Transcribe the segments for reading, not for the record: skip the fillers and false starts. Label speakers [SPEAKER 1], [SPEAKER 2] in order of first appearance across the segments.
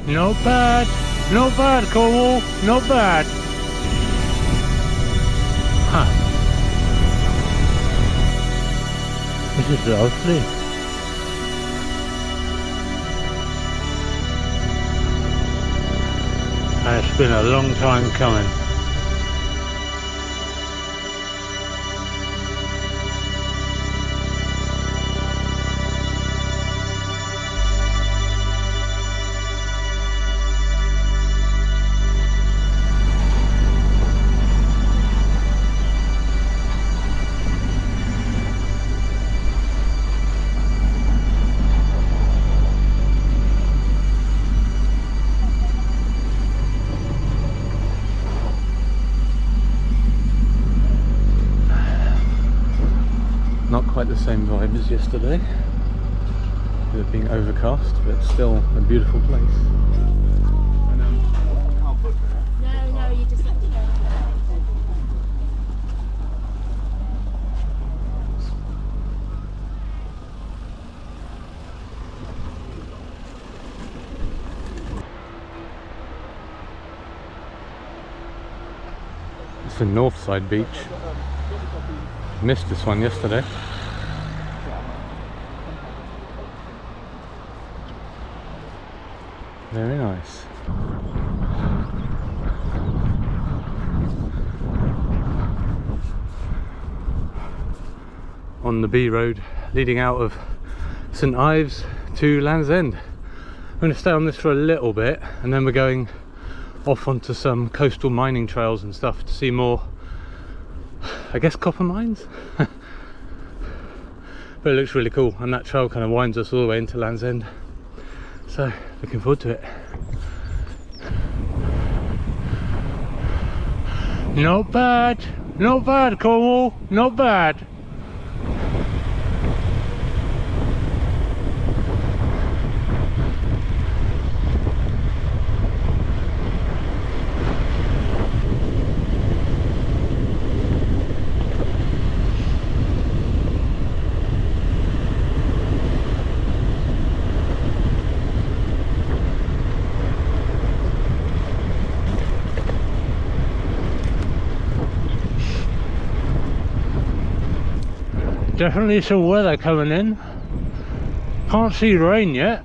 [SPEAKER 1] Not bad. Not bad, Cornwall. Not bad. Huh. This is lovely. And it's been a long time coming. Not quite the same vibe as yesterday, with it being overcast, but still a beautiful place.
[SPEAKER 2] No, you just have to go.
[SPEAKER 1] It's a Northside beach. Missed this one yesterday. Very nice. On the B road leading out of St Ives to Land's End. I'm going to stay on this for a little bit and then we're going off onto some coastal mining trails and stuff to see more, I guess, copper mines. But it looks really cool, and that trail kind of winds us all the way into Land's End, so looking forward to it. Not bad, not bad, Cornwall, not bad. Definitely some weather coming in. Can't see rain yet.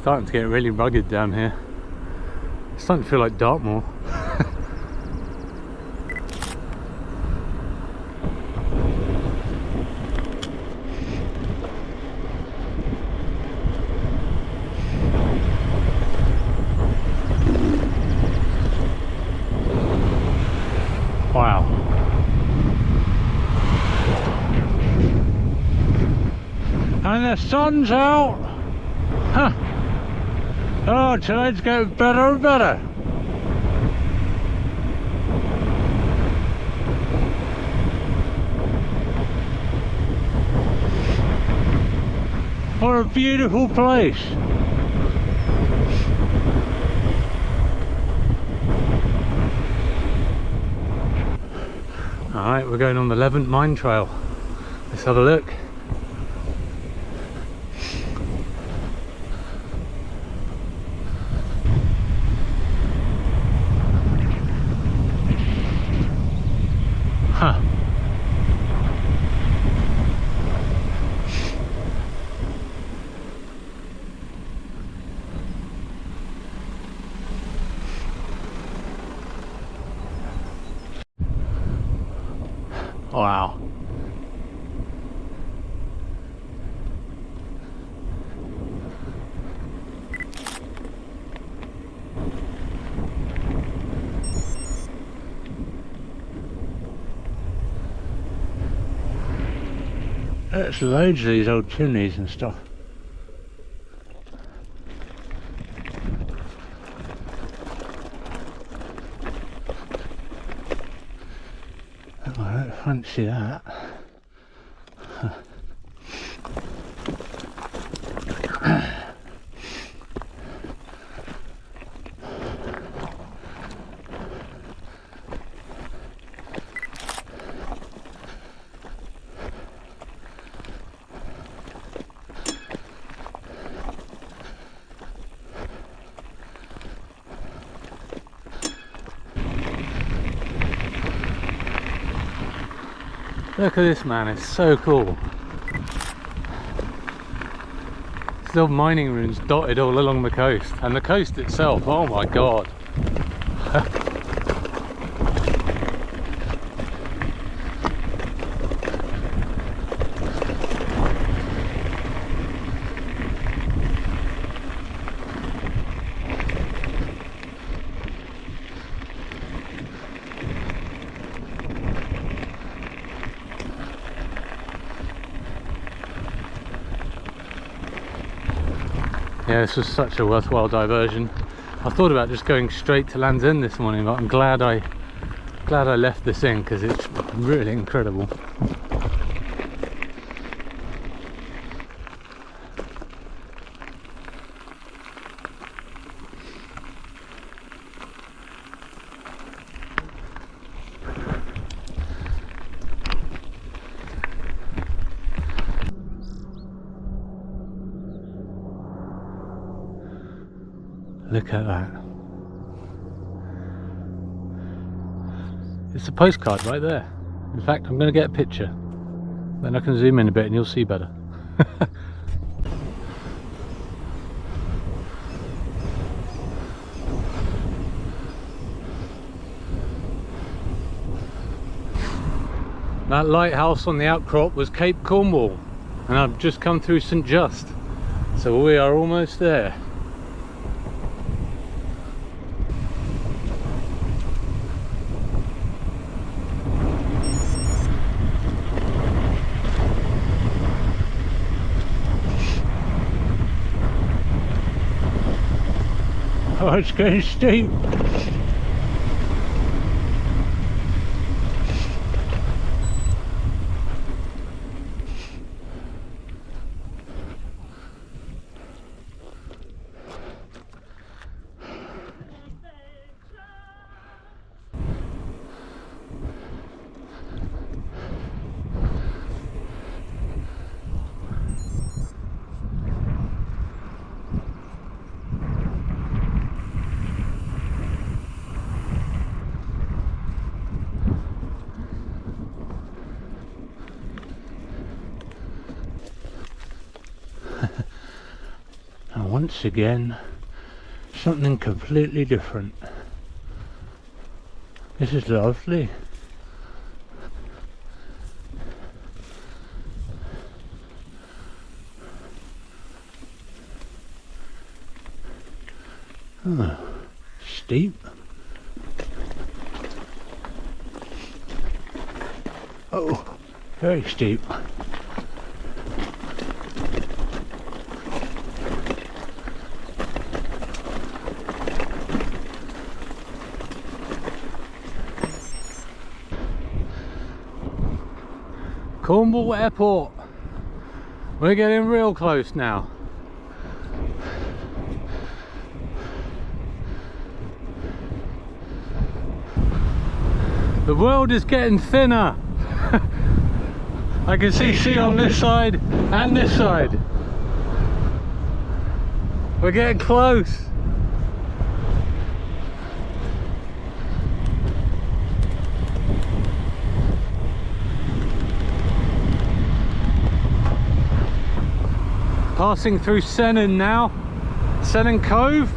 [SPEAKER 1] Starting to get really rugged down here. It's starting to feel like Dartmoor. Wow. And the sun's out. Huh. Oh, tonight's getting better and better. What a beautiful place. Alright, we're going on the Levant mine trail. Let's have a look. Huh. Wow. There's loads of these old chimneys and stuff. Fancy that. Look at this, man, it's so cool. There's little mining ruins dotted all along the coast, and the coast itself, oh my god. Yeah, this was such a worthwhile diversion. I thought about just going straight to Land's End this morning, but I'm glad I left this in because it's really incredible. Look at that. It's a postcard right there. In fact, I'm going to get a picture. Then I can zoom in a bit and you'll see better. That lighthouse on the outcrop was Cape Cornwall, and I've just come through St Just. So we are almost there. Oh, it's getting steep. And once again, something completely different. This is lovely. Oh, steep. Oh, very steep. Cornwall Airport. We're getting real close now. The world is getting thinner. I can see sea on this side and this side. We're getting close. Passing through Sennen now, Sennen Cove.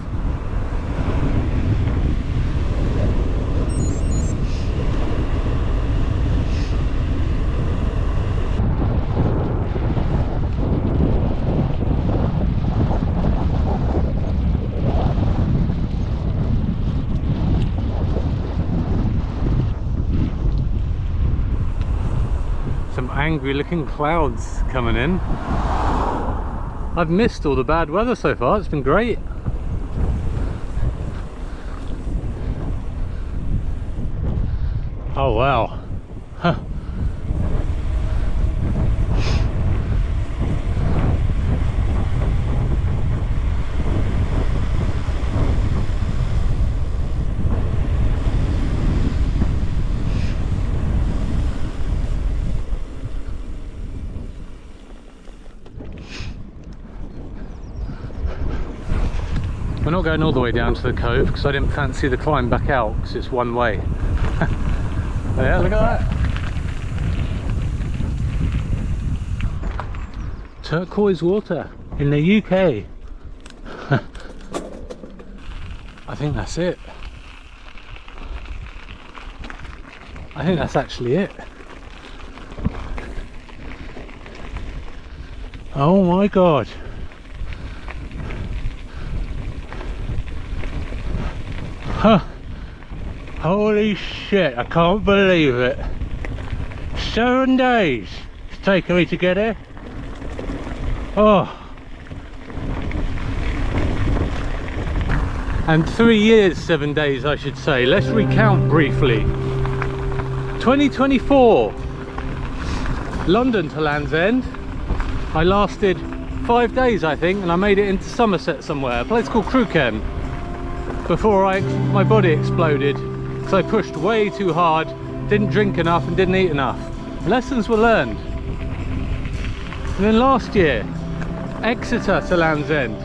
[SPEAKER 1] Some angry looking clouds coming in. I've missed all the bad weather so far, it's been great. Oh wow. Huh. We're not going all the way down to the cove because I didn't fancy the climb back out because it's one way. Yeah, look at that. Turquoise water in the UK. I think that's it. I think that's actually it. Oh my god. Huh. Holy shit, I can't believe it. 7 days it's taken me to get here. Oh. And 3 years, 7 days I should say. Let's recount briefly. 2024, London to Land's End. I lasted 5 days I think, and I made it into Somerset somewhere, a place called Crewken, before my body exploded because I pushed way too hard, didn't drink enough and didn't eat enough. Lessons were learned. And then last year, Exeter to Land's End,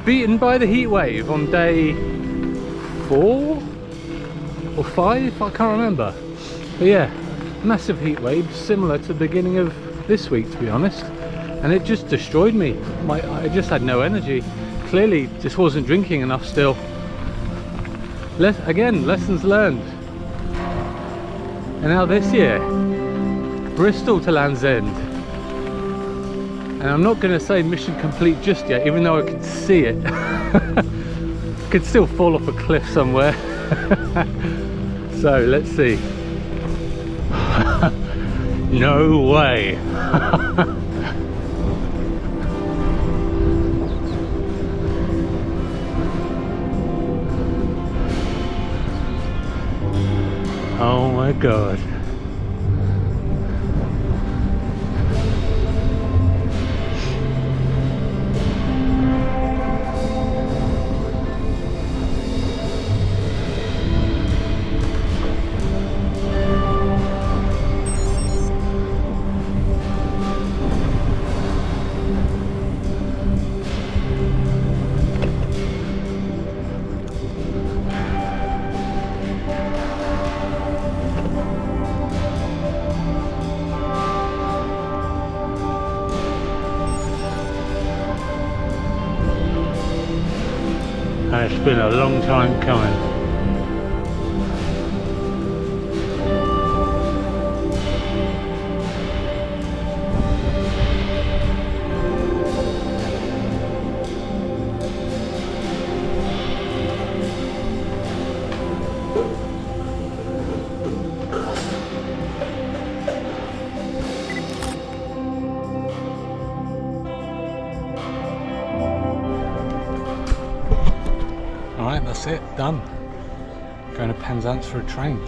[SPEAKER 1] beaten by the heat wave on day 4 or 5, I can't remember. But yeah, massive heat wave, similar to the beginning of this week to be honest, and it just destroyed me. I just had no energy. Clearly just wasn't drinking enough still. Again, lessons learned. And now this year, Bristol to Land's End. And I'm not going to say mission complete just yet, even though I can see it. Could still fall off a cliff somewhere. So let's see. No way. Oh my god. And it's been a long time coming. Alright, that's it, done. Going to Penzance for a train.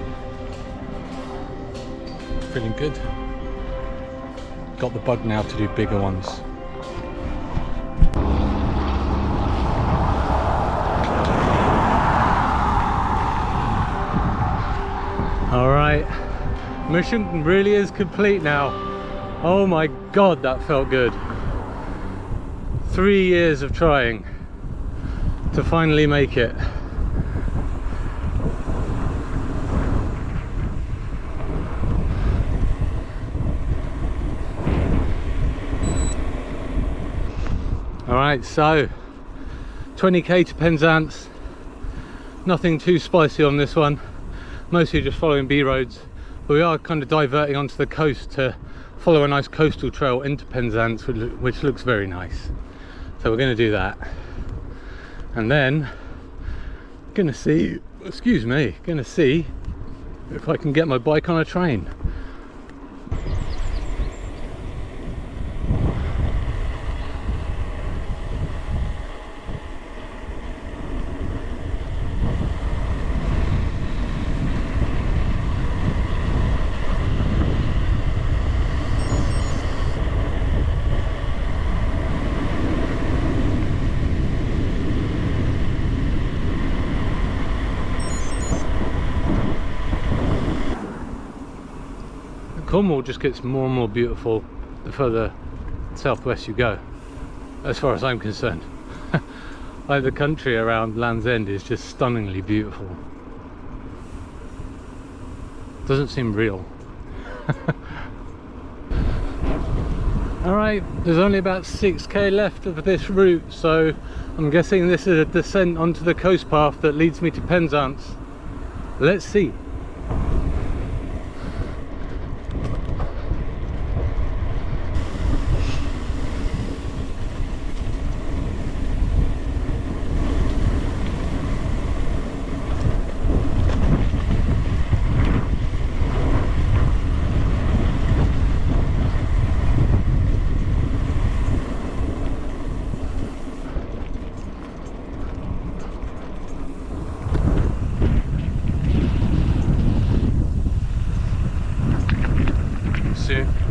[SPEAKER 1] Feeling good. Got the bug now to do bigger ones. Alright, mission really is complete now. Oh my god, that felt good. 3 years of trying to finally make it. Alright, so 20k to Penzance. Nothing too spicy on this one, mostly just following B roads, but we are kind of diverting onto the coast to follow a nice coastal trail into Penzance, which looks very nice. So we're going to do that. And then gonna see, excuse me, gonna see if I can get my bike on a train. Cornwall just gets more and more beautiful the further southwest you go, as far as I'm concerned. Like the country around Land's End is just stunningly beautiful. Doesn't seem real. Alright, there's only about 6k left of this route, so I'm guessing this is a descent onto the coast path that leads me to Penzance. Let's see.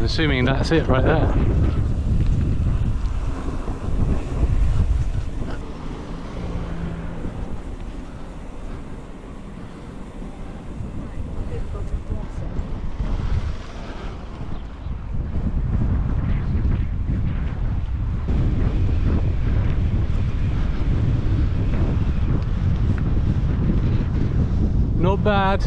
[SPEAKER 1] Assuming that's it right there. Not bad.